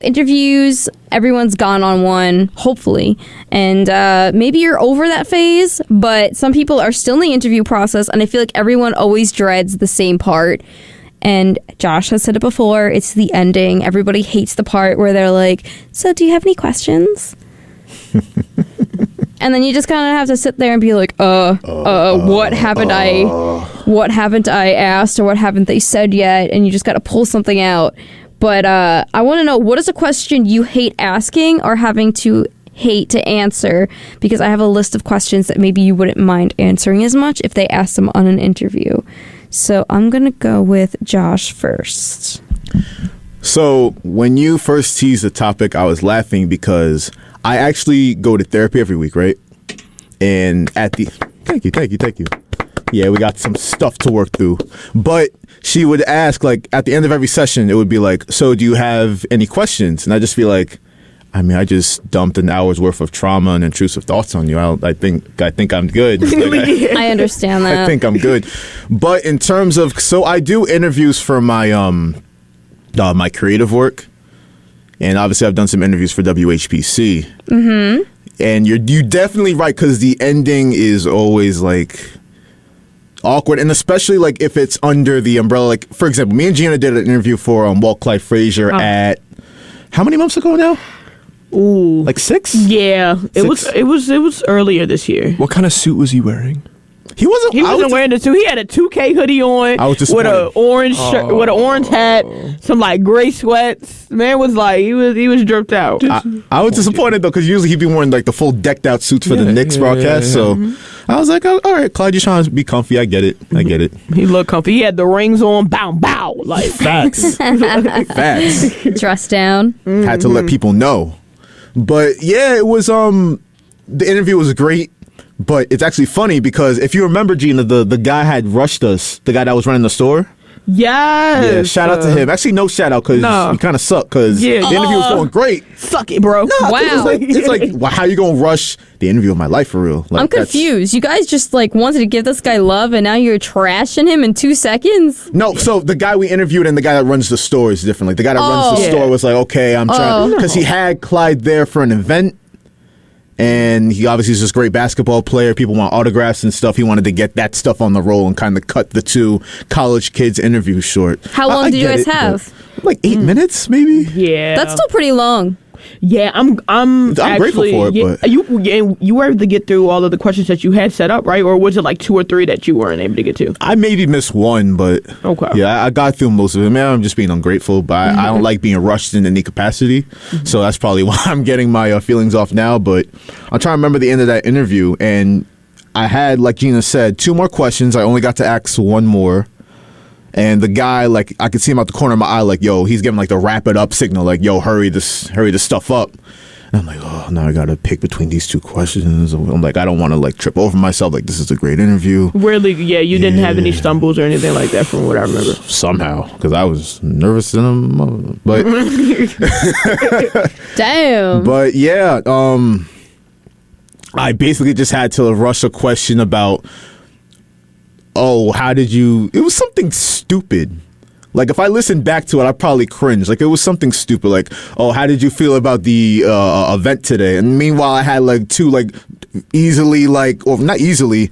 Interviews, everyone's gone on one, hopefully, and maybe you're over that phase, but some people are still in the interview process, and I feel like everyone always dreads the same part. And Josh has said it before, it's the ending. Everybody hates the part where they're like, so do you have any questions? And then you just kind of have to sit there and be like, what haven't I asked, or what haven't they said yet? And you just got to pull something out. But I want to know, what is a question you hate asking or having to hate to answer? Because I have a list of questions that maybe you wouldn't mind answering as much if they asked them on an interview. So I'm going to go with Josh first. So when you first teased the topic, I was laughing because I actually go to therapy every week, right? And thank you. Yeah, we got some stuff to work through. But she would ask, like, at the end of every session, it would be like, so do you have any questions? And I'd just be like, I mean, I just dumped an hour's worth of trauma and intrusive thoughts on you. I think I'm good. Like, I understand that. I think I'm good. But in terms of, so I do interviews for my my creative work. And obviously I've done some interviews for WHPC. Mm-hmm. And you're definitely right, because the ending is always like awkward, and especially like if it's under the umbrella. Like, for example, me and Gina did an interview for Walt Clyde Frazier at how many months ago now? Ooh, like 6? Yeah, it was earlier this year. What kind of suit was he wearing? He wasn't wearing the suit. He had a 2K hoodie on. I was just with an orange shirt, with an orange hat, some like gray sweats. Man was like he was dripped out. I was disappointed though, because usually he'd be wearing like the full decked out suits for the Knicks broadcast. So I was like, oh, all right, Clyde, you're trying to be comfy. I get it. He looked comfy. He had the rings on. Bow, like facts. Facts. Dressed down. Had to let people know. But yeah, it was the interview was great. But it's actually funny because if you remember, Gina, the guy had rushed us, the guy that was running the store. Yes. Yeah, shout out to him. Actually, no shout out, because he kind of sucked, because the interview was going great. Suck it, bro. No, wow. It's like well, how you going to rush the interview of my life for real? Like, I'm confused. You guys just like wanted to give this guy love, and now you're trashing him in 2 seconds? No, so the guy we interviewed and the guy that runs the store is different. Like, the guy that runs the store was like, okay, I'm trying, because he had Clyde there for an event. And he obviously is this great basketball player. People want autographs and stuff. He wanted to get that stuff on the roll and kind of cut the 2 college kids interviews short. How long did you guys have? Like 8 minutes, maybe? Yeah. That's still pretty long. Yeah, I'm grateful for it. But you were able to get through all of the questions that you had set up, right? Or was it like 2 or 3 that you weren't able to get to? I maybe missed one, but yeah, I got through most of it. Man, I'm just being ungrateful, but I don't like being rushed in any capacity. So that's probably why I'm getting my feelings off now. But I'm trying to remember the end of that interview, and I had, like Gina said, 2 more questions. I only got to ask 1 more. And the guy, like, I could see him out the corner of my eye, like, yo, he's giving like the wrap it up signal, like, yo, hurry this stuff up. And I'm like, oh, now I gotta pick between these 2 questions. I'm like, I don't want to like trip over myself. Like, this is a great interview. Really? Yeah, you didn't have any stumbles or anything like that, from what I remember. Somehow, because I was nervous in them, but damn. But yeah, I basically just had to rush a question about, how did you... It was something stupid. Like, if I listened back to it, I'd probably cringe. Like, it was something stupid. Like, how did you feel about the event today? And meanwhile, I had, like, 2, like, easily, like... Or not easily...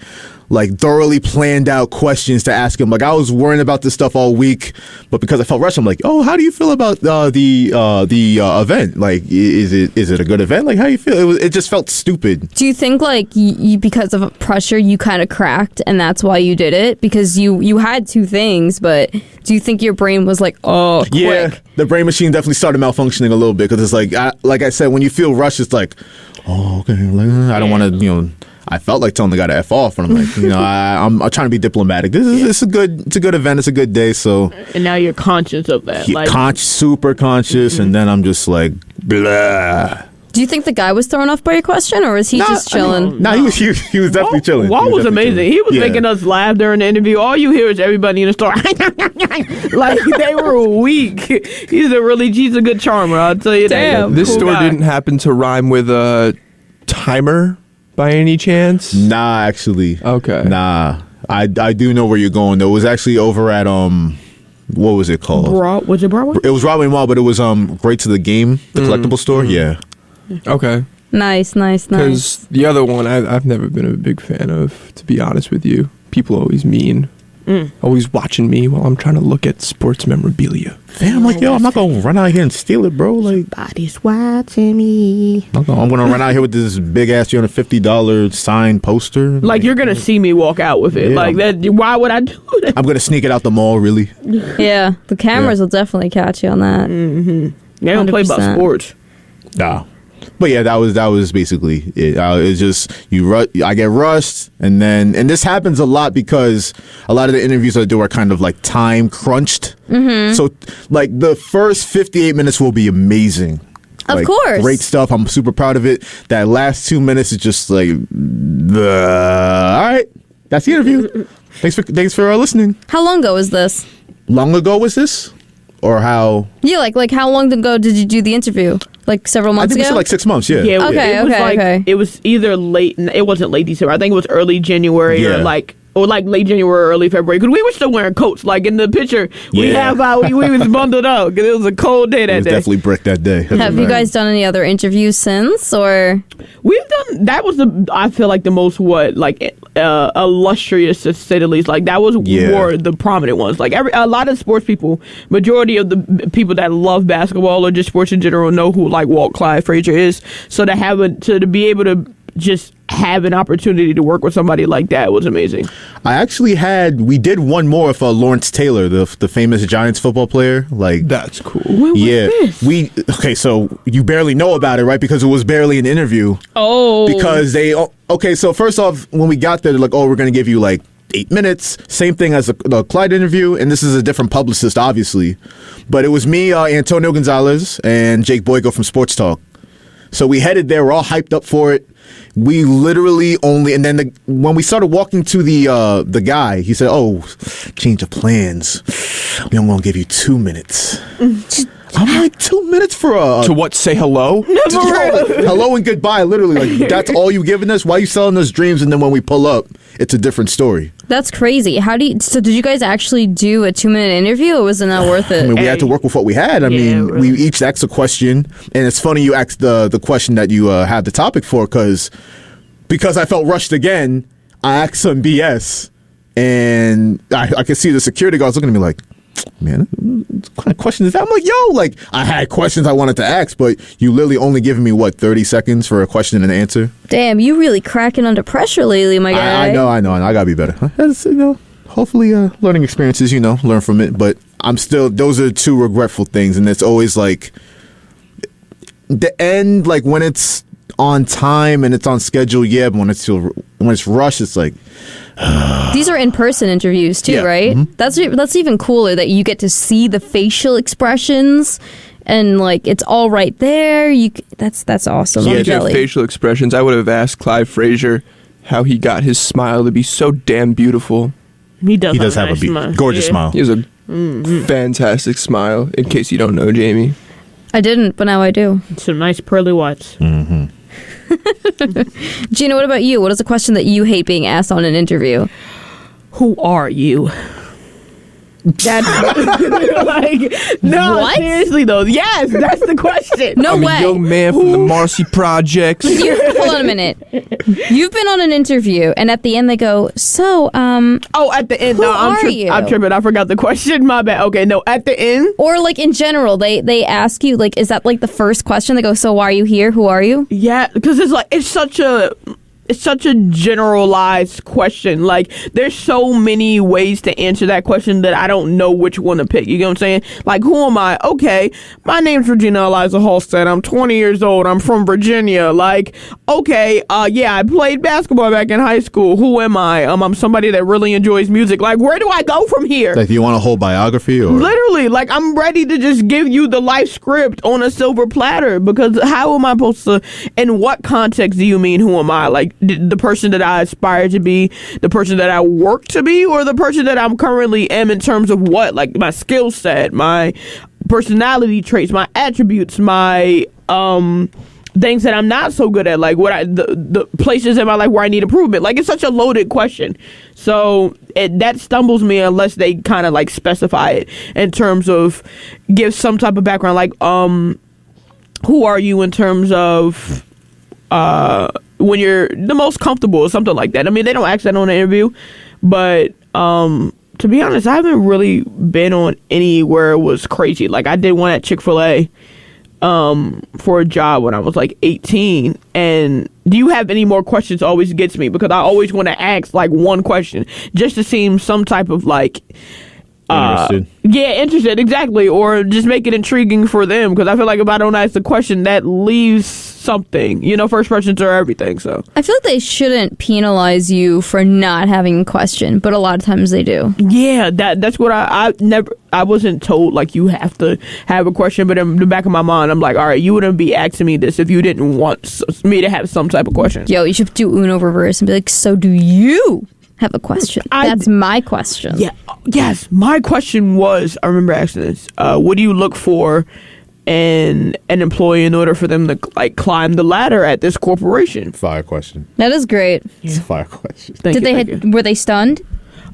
like thoroughly planned out questions to ask him. Like, I was worrying about this stuff all week, but because I felt rushed, I'm like, how do you feel about the event? Like, is it a good event? Like, how do you feel? It just felt stupid. Do you think like you because of pressure you kind of cracked and that's why you did it? Because you had 2 things, but do you think your brain was like, quick? Yeah, the brain machine definitely started malfunctioning a little bit, because it's like I said, when you feel rushed, it's like, okay, like, I don't want to, I felt like telling the guy to F off, and I'm like, I'm trying to be diplomatic. It's a good event. It's a good day. So, and now you're conscious of that, super conscious, and then I'm just like, blah. Do you think the guy was thrown off by your question, or was he just chilling? He was definitely chilling. Walt was amazing. Chilling. He was making us laugh during the interview. All you hear is everybody in the store like they were weak. He's a good charmer. I'll tell you that. This store didn't happen to rhyme with a timer by any chance? Nah, actually. Okay. Nah. I do know where you're going though. It was actually over at what was it called? Was it Broadway? It was Broadway Mall, but it was Great to the Game, the collectible store. Yeah. Okay. Nice. Because the other one I've never been a big fan of, to be honest with you. People always mean. Always watching me while I'm trying to look at sports memorabilia. Damn, I'm like, yo, I'm not gonna run out here and steal it, bro. Like, body's watching me. I'm gonna run out here with this big ass $250 signed poster. Like, you're gonna see me walk out with it. Yeah. Like that. Why would I do that? I'm gonna sneak it out the mall, really. Yeah, the cameras will definitely catch you on that. They don't play about 100%. sports. Nah. But yeah, that was basically it. It's just I get rushed, and this happens a lot because a lot of the interviews I do are kind of like time crunched. So like the first 58 minutes will be amazing. Of course. Great stuff. I'm super proud of it. That last 2 minutes is just like, all right, that's the interview. Thanks for listening. How long ago was this? Long ago was this? Or how? Yeah, like how long ago did you do the interview? Like several months I think ago? we said like 6 months, yeah. Yeah. Okay, it was okay. It was either late. It wasn't late December. I think it was early January Yeah. or like late January or early February. Because we were still wearing coats. Like in the picture, we Yeah. we was bundled up because it was a cold day It that was day. definitely brick that day. Have you guys done any other interviews since, or? We've done that. Was I feel like the most illustrious, to say the least. Like that was more the prominent ones. Like a lot of sports people, majority of the people that love basketball or just sports in general know who like Walt Clyde Frazier is. So to be able to just have an opportunity to work with somebody like that was amazing. We did one more with Lawrence Taylor, the famous Giants football player. Like, That's cool. When was this? So you barely know about it, right? Because it was barely an interview. Oh. Because so first off, when we got there, they're like, oh, we're going to give you like 8 minutes. Same thing as the Clyde interview, and this is a different publicist, obviously. But it was me, Antonio Gonzalez, and Jake Boyko from Sports Talk. So we headed there. We're all hyped up for it. We literally and then when we started walking to the guy, he said, "Oh, change of plans. We're gonna give you 2 minutes." I'm like, 2 minutes for to what? Say hello? hello and goodbye. Literally, like that's all you giving us. Why are you selling us dreams? And then when we pull up, it's a different story. That's crazy. So did you guys actually do a 2-minute interview, or was it not worth it? I mean, we had to work with what we had. I mean, really. we each asked a question, and it's funny you asked the question that you had the topic for, because I felt rushed again. I asked some BS, and I could see the security guards looking at me like, man, what kind of question is that? I'm like, yo, like I had questions I wanted to ask, but you literally only giving me 30 seconds for a question and an answer. Damn, you really cracking under pressure lately, my guy. I know. I gotta be better. Hopefully, learning experiences, learn from it. But I'm still. Those are two regretful things, and it's always like the end, like when it's on time and it's on schedule. Yeah, but when it's rushed, it's like. These are in-person interviews too, right? Mm-hmm. That's even cooler that you get to see the facial expressions and like it's all right there. That's awesome. Yeah, facial expressions. I would have asked Clyde Frazier how he got his smile to be so damn beautiful. He does have a nice smile. Gorgeous smile. He has a fantastic smile. In case you don't know, Jamie. I didn't, but now I do. Some nice pearly whites. Mm-hmm. Gina, what about you? What is a question that you hate being asked on an interview? Who are you? That's no, what? Seriously though. Yes, that's the question. No I'm way. a young man from the Marcy Projects. Hold on a minute. You've been on an interview, and at the end they go, "So, at the end, who are you?" I'm tripping. I forgot the question. My bad. Okay, no, at the end, or like in general, they ask you like, is that like the first question? They go, "So, why are you here? Who are you?" yeah, because it's such a generalized question. Like, there's so many ways to answer that question that I don't know which one to pick. You know what I'm saying? Like, who am I? Okay, my name's Regina Eliza Halstead. I'm 20 years old. I'm from Virginia. Like, okay, I played basketball back in high school. Who am I? I'm somebody that really enjoys music. Like, where do I go from here? Like, do you want a whole biography or? Literally, like, I'm ready to just give you the life script on a silver platter, because how am I supposed to, in what context do you mean who am I? Like, the person that I aspire to be, the person that I work to be, or the person that I'm currently am in terms of what? Like, my skill set, my personality traits, my attributes, my things that I'm not so good at, like the places in my life where I need improvement. Like, it's such a loaded question, so that stumbles me unless they kind of like specify it in terms of give some type of background, like who are you in terms of when you're the most comfortable or something like that. I mean, they don't ask that on the interview, but to be honest, I haven't really been on any where it was crazy. Like, I did one at Chick-fil-A for a job when I was like 18, and do you have any more questions always gets me, because I always want to ask like one question just to seem some type of like interested, exactly, or just make it intriguing for them, because I feel like if I don't ask the question, that leaves something, first impressions are everything. So I feel like they shouldn't penalize you for not having a question, but a lot of times they do. Yeah, that's what I wasn't told like you have to have a question, but in the back of my mind I'm like, all right, you wouldn't be asking me this if you didn't want me to have some type of question. Yo, you should do Uno reverse and be like, so do you have a question? That's my question. Yeah. Yes, my question was, I remember asking this, what do you look for in an employee in order for them to like climb the ladder at this corporation? Fire question. That is great. It's a fire question. Were they stunned?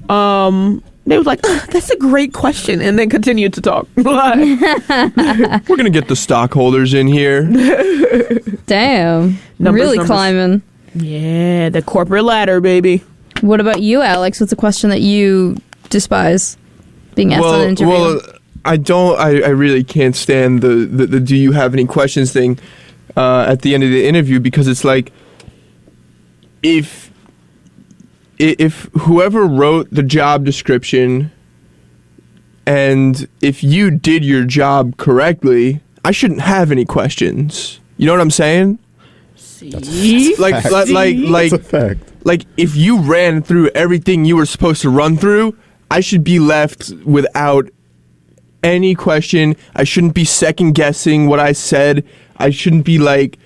They was like, that's a great question, and then continued to talk. We're gonna get the stockholders in here. Damn. Numbers. Climbing. Yeah, the corporate ladder, baby. What about you, Alex? What's a question that you despise being asked on an interview? Well, I really can't stand the do you have any questions thing at the end of the interview, because it's like, if whoever wrote the job description and if you did your job correctly, I shouldn't have any questions. You know what I'm saying? See? Like That's a fact. Like, if you ran through everything you were supposed to run through, I should be left without any question. I shouldn't be second guessing what I said. I shouldn't be left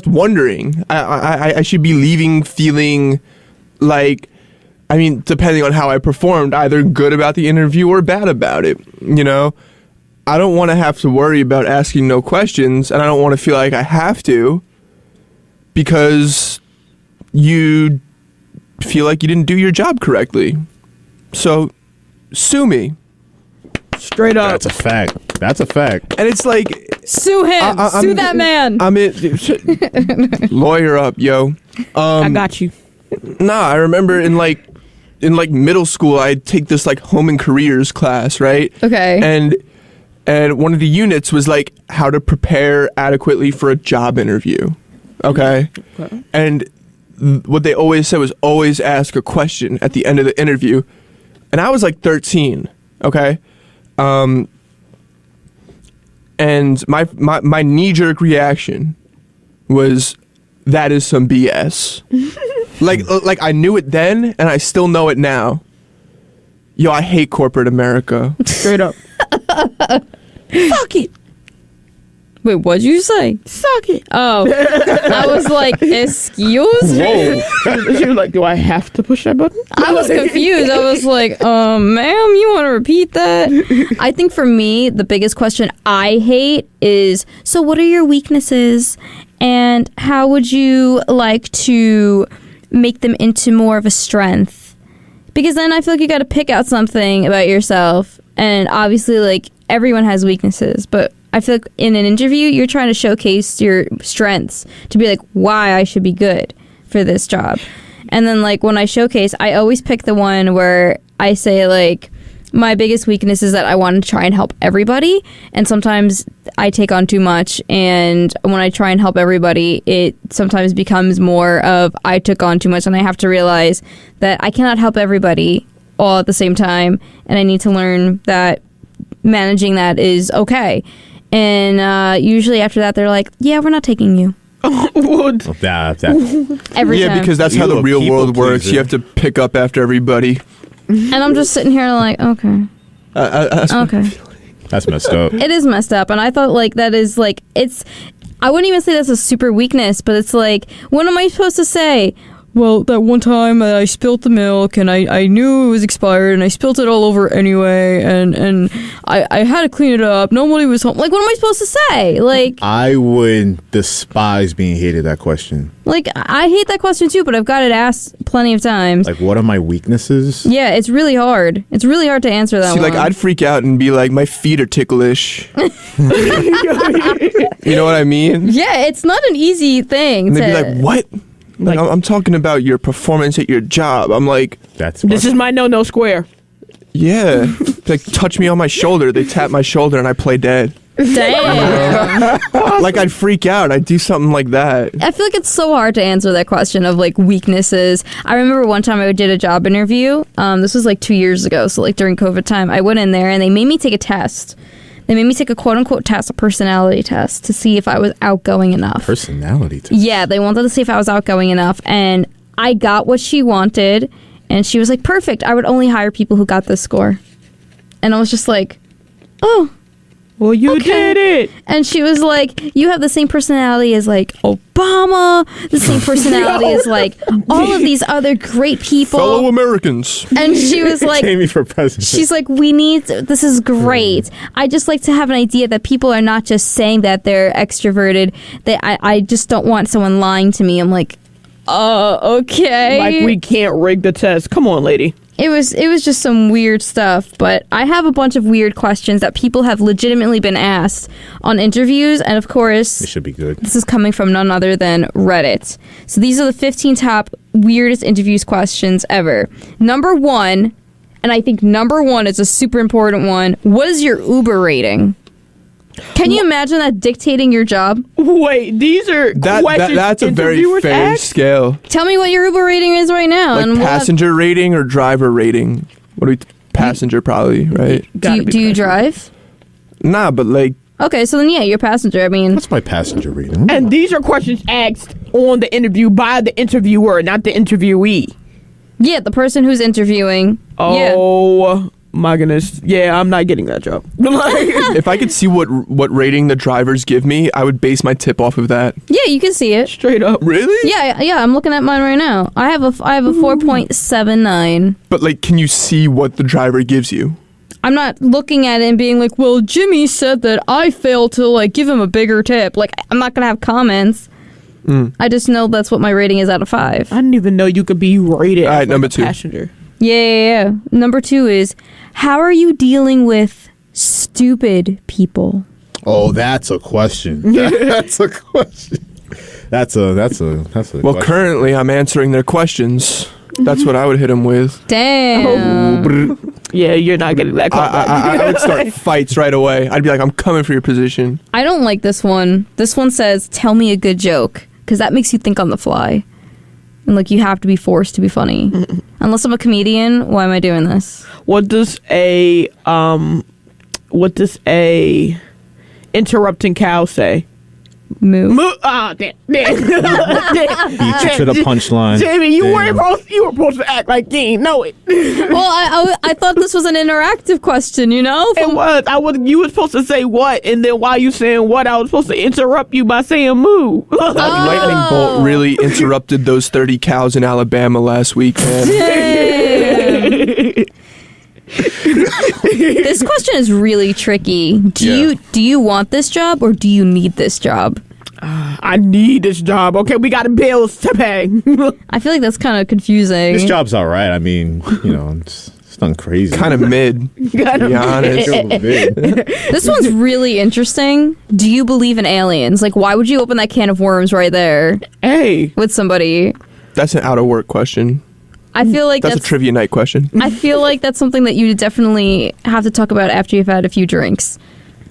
wondering. I should be leaving feeling like, I mean, depending on how I performed, either good about the interview or bad about it, I don't want to have to worry about asking no questions, and I don't want to feel like I have to because you feel like you didn't do your job correctly. So, sue me. Straight up. That's a fact. That's a fact. And it's like, sue him. Sue that man. Lawyer up, yo. I got you. Nah, I remember in middle school, I'd take this like home and careers class, right? Okay. And one of the units was like how to prepare adequately for a job interview. Okay. And what they always said was always ask a question at the end of the interview. And I was like 13. Okay. And my knee-jerk reaction was, that is some BS. like I knew it then, and I still know it now. Yo, I hate corporate America. Straight up. Fuck it. Wait, what'd you say? Suck it. Oh. I was like, excuse me? She was like, do I have to push that button? I was confused. I was like, ma'am, you want to repeat that? I think for me, the biggest question I hate is, so what are your weaknesses? And how would you like to make them into more of a strength? Because then I feel like you got to pick out something about yourself. And obviously, like, everyone has weaknesses, but I feel like in an interview, you're trying to showcase your strengths to be like, why I should be good for this job. And then, like, when I showcase, I always pick the one where I say, like, my biggest weakness is that I want to try and help everybody. And sometimes I take on too much. And when I try and help everybody, it sometimes becomes more of I took on too much. And I have to realize that I cannot help everybody all at the same time. And I need to learn that managing that is okay. And usually after that, they're like, yeah, we're not taking you. What? Every time. Because that's how the real world works. You have to pick up after everybody. And I'm just sitting here like, okay. Okay. That's messed up. It is messed up. And I thought, like, that is, like, I wouldn't even say that's a super weakness, but it's like, what am I supposed to say? well, that one time I spilled the milk and I knew it was expired and I spilled it all over anyway and I had to clean it up. Nobody was home. Like, what am I supposed to say? Like, I would despise being hated that question. Like, I hate that question too, but I've got it asked plenty of times. Like, what are my weaknesses? Yeah, it's really hard. It's really hard to answer that one. Like, I'd freak out and be like, my feet are ticklish. You know what I mean? Yeah, it's not an easy thing. And they'd be like, what? Like, I'm talking about your performance at your job. I'm like, this is my no square. Yeah. Like, touch me on my shoulder. They tap my shoulder and I play dead. Damn. Like, I'd freak out. I'd do something like that. I feel like it's so hard to answer that question of, like, weaknesses. I remember one time I did a job interview. This was, like, 2 years ago. So, like, during COVID time, I went in there and they made me take a test. They made me take a quote-unquote test, a personality test, to see if I was outgoing enough. Personality test? Yeah, they wanted to see if I was outgoing enough. And I got what she wanted. And she was like, perfect. I would only hire people who got this score. And I was just like, oh. Well, you did it. And she was like, you have the same personality as, like, Obama, the same personality as, like, all of these other great people. Fellow Americans. And she was like, Jamie for president. She's like, this is great. I just like to have an idea that people are not just saying that they're extroverted. That I just don't want someone lying to me. I'm like, okay. Like, we can't rig the test. Come on, lady. It was just some weird stuff, but I have a bunch of weird questions that people have legitimately been asked on interviews, and of course, it should be good. This is coming from none other than Reddit. So these are the 15 top weirdest interviews questions ever. Number 1, and I think number 1 is a super important one. What is your Uber rating? Can you imagine that dictating your job? Wait, these are questions that's a very fair scale. Tell me what your Uber rating is right now. Like, and passenger rating or driver rating? What do we... Passenger, probably, right? Do you drive? Nah, but like... Okay, so then yeah, you're passenger. I mean... What's my passenger rating? And these are questions asked on the interview by the interviewer, not the interviewee. Yeah, the person who's interviewing. Oh... Yeah. My goodness. Yeah, I'm not getting that job. If I could see what rating the drivers give me, I would base my tip off of that. Yeah, you can see it. Straight up. Really? Yeah, I'm looking at mine right now. I have a 4.79. But like, can you see what the driver gives you? I'm not looking at it and being like, well, Jimmy said that I failed to like give him a bigger tip. Like, I'm not going to have comments. I just know that's what my rating is out of 5. I didn't even know you could be rated as like number 2. Passenger. Yeah. Number 2 is, how are you dealing with stupid people? Oh, that's a question. That's a question. That's a Well, question. currently I'm answering their questions. That's what I would hit them with. Damn. Yeah, you're not getting that call back. I would start fights right away. I'd be like, I'm coming for your position. I don't like this one. This one says, tell me a good joke, because that makes you think on the fly. And like, you have to be forced to be funny. Unless I'm a comedian, why am I doing this? What does a interrupting cow say? Moo. Damn. Beat you to the punchline. Jamie, you were supposed to act like you didn't know it. Well, I thought this was an interactive question, you know? It was. You were supposed to say what, and then while you saying what, I was supposed to interrupt you by saying moo. That lightning bolt really interrupted those 30 cows in Alabama last week, man. This question is really tricky. Do you want this job or do you need this job? I need this job. Okay, we got bills to pay. I feel like that's kind of confusing. This job's all right. I mean, it's nothing crazy. Kind of mid, to be honest. This one's really interesting. Do you believe in aliens? Like, why would you open that can of worms right there? Hey. With somebody? That's an out of work question. I feel like that's a trivia night question. I feel like that's something that you definitely have to talk about after you've had a few drinks.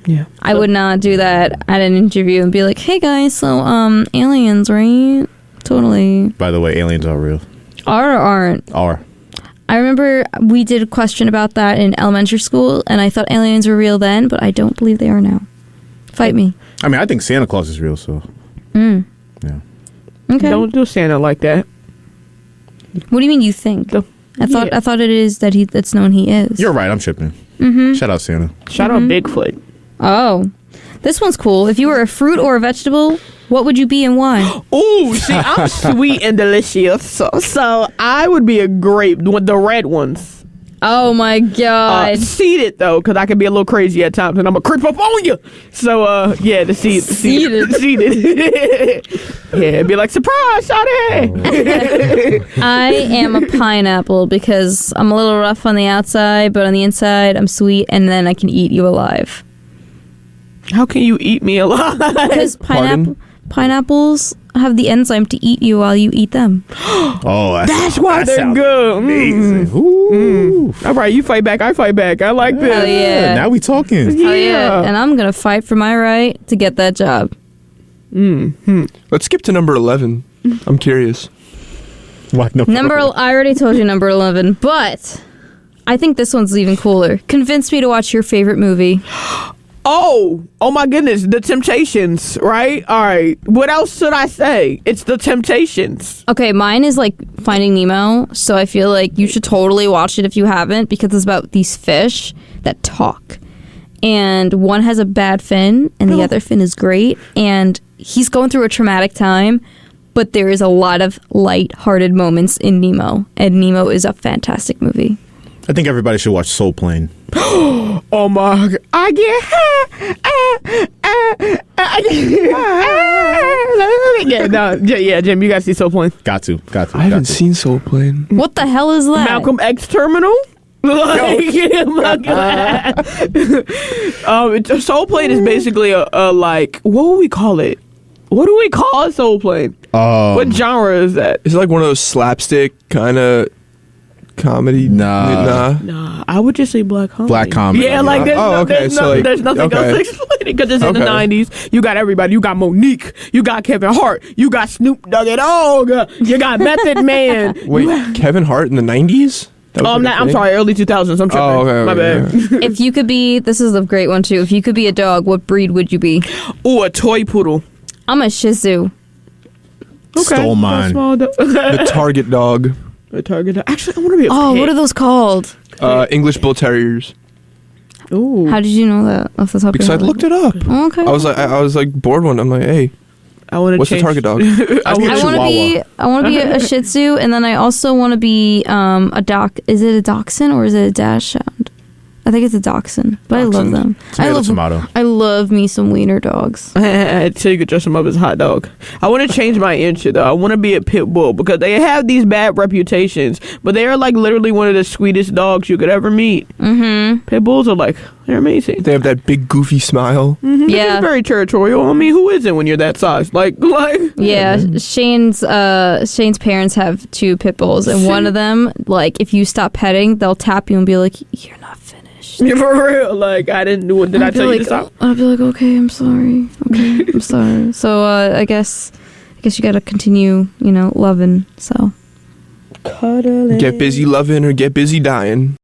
Yeah. I would not do that at an interview and be like, hey guys, so aliens, right? Totally. By the way, aliens are real. Are or aren't? Are. I remember we did a question about that in elementary school, and I thought aliens were real then, but I don't believe they are now. Fight me. I mean, I think Santa Claus is real, so. Yeah. Okay. Don't do Santa like that. What do you mean you think? I thought it is that it's known he is. You're right, I'm tripping. Shout out Santa. Shout out Bigfoot. Oh. This one's cool. If you were a fruit or a vegetable, What would you be and why? Ooh, see, I'm sweet and delicious. So I would be a grape with the red ones. Oh my god. Seeded though, because I can be a little crazy at times, and I'm gonna creep up on you. So yeah, the seeded. Yeah, it'd be like surprise, shawty. I am a pineapple because I'm a little rough on the outside, but on the inside I'm sweet, and then I can eat you alive. How can you eat me alive? Because pineapples have the enzyme to eat you while you eat them. Oh, that's why they're good. Amazing. Ooh. All right, you fight back, I fight back. I like this. Oh, yeah. Now we talking. Oh yeah, and I'm gonna fight for my right to get that job. Let's skip to number 11. I'm curious. Why I already told you number 11, but I think this one's even cooler. Convince me to watch your favorite movie. Oh my goodness, The Temptations, right? All right. What else should I say? It's The Temptations. Okay, mine is like Finding Nemo, so I feel like you should totally watch it if you haven't, because it's about these fish that talk. And one has a bad fin, and the other fin is great, and he's going through a traumatic time, but there is a lot of light-hearted moments in Nemo, and Nemo is a fantastic movie. I think everybody should watch Soul Plane. Oh my God. I get yeah, Jim, you gotta see Soul Plane. Got to. I haven't seen Soul Plane. What the hell is that? Malcolm X Terminal? Soul Plane is basically a like, what would we call it? What do we call Soul Plane? What genre is that? Is it like one of those slapstick kind of comedy? Nah, I would just say black comedy. Black comedy. Yeah, like there's there's nothing else to explain it, because it's in the 90s. You got everybody. You got Monique. You got Kevin Hart. You got Snoop Dogg. You got Method Man. Wait, Kevin Hart in the 90s? I'm sorry, early 2000s. I'm tripping. Okay, my bad. If you could be, this is a great one too. If you could be a dog, what breed would you be? Ooh, a toy poodle. I'm a Shih Tzu. Okay. Stole mine. The Target dog. A Target dog. Actually, I want to be a Oh, pit. what are those called? English Bull Terriers. Ooh. How did you know that off the top Because I of your looked it up. Oh, okay. I was like bored one. I'm like, hey, I want to what's the Target dog? I want to be a Shih Tzu, and then I also want to be a Is it a dachshund or is it a dachshund? I think it's a dachshund, but I love them. I love me some wiener dogs. So you could dress him up as a hot dog. I want to change my answer though. I want to be a pit bull, because they have these bad reputations, but they are like literally one of the sweetest dogs you could ever meet. Mm-hmm. Pit bulls are like, they're amazing. They have that big goofy smile. Mm-hmm. Yeah, it's very territorial. I mean, who isn't when you're that size? Like. Yeah, Shane's parents have 2 pit bulls, and one of them, like, if you stop petting, they'll tap you and be like, "You're not finished." For real, like I didn't do it. Did I tell you to stop? I'll be like, okay, I'm sorry. Okay, I'm sorry. So I guess you gotta continue, loving. So cuddling. Get busy loving or get busy dying.